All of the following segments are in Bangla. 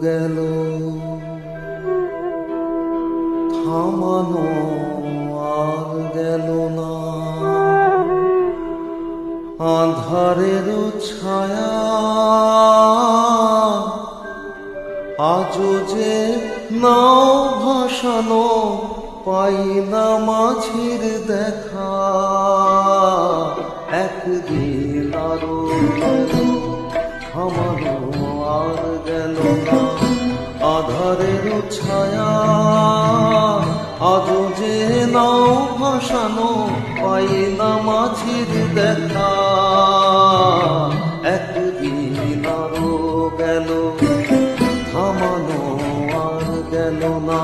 গেল থামানো আর গেল না। আঁধারের ছায়া আজও যে নাও ভাসানো, পাই না মাঝির দেখা। একদিন আরো থামানো আর গেল না। আঁধারের ছায়া আজও যে নাও ভাসানো, পাই না মাঝির দেখা। একদিন আরো গেল থামানো আর গেল না।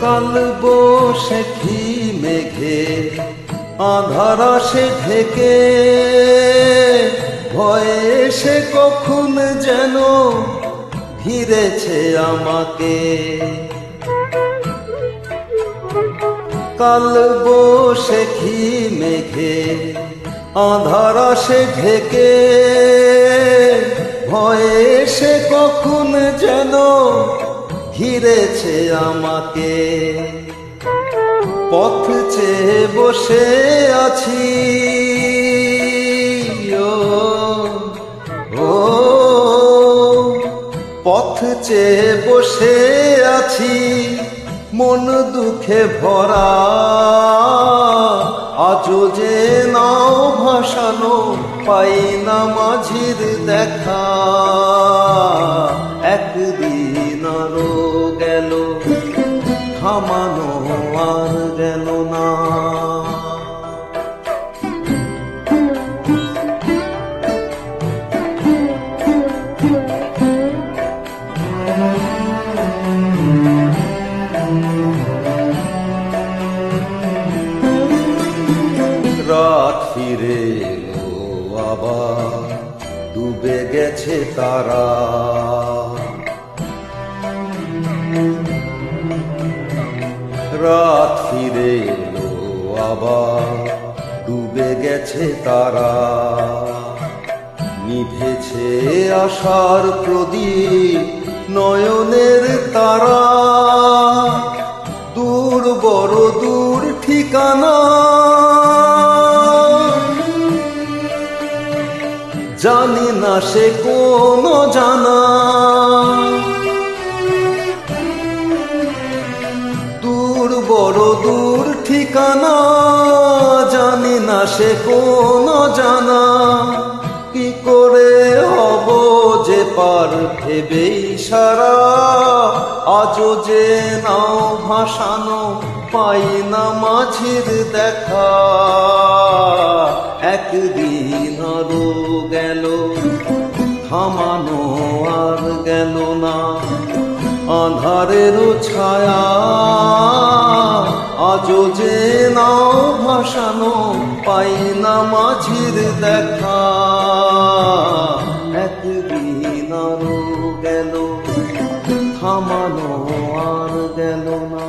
কাল বৈশাখী মেঘে আঁধার আসে ঢেকে, ভয়ে সে কখন যেন ঘিরেছে আমাকে। কাল বৈশাখী মেঘে আঁধার আসে ঢেকে, ভয়ে সে কখন যেন ঘিরেছে আমাকে। পথ চেয়ে বসে আছি ও পথ চেয়ে বসে আছি, মন দুঃখে ভরা। আজও যে নাও ভাসানো, পাই না মাঝির দেখা। একদিন আরো গেল থামানো আর গেল না। রাত ফিরে এলো আবার, ডুবে গেছে তারা। রাত ফিরে এলো আবার, ডুবে গেছে তারা। নিভেছে আশার প্রদীপ নয়নের তারা। দূর বড় দূর ঠিকানা, জানি না সে কোন জানা। দূর বড় দূর ঠিকানা, জানি না সে কোন জানা। কি করে হব যে পার ভেবেই সারা। আজও যে নাও ভাসানো, পাই না মাঝির দেখা। একদিন আরো গেল থামানো আর গেল না। আঁধারের ছায়া আজও যে নাও ভাসানো, পাই না মাঝির দেখা। একদিন আরো গেল থামানো আর গেল না।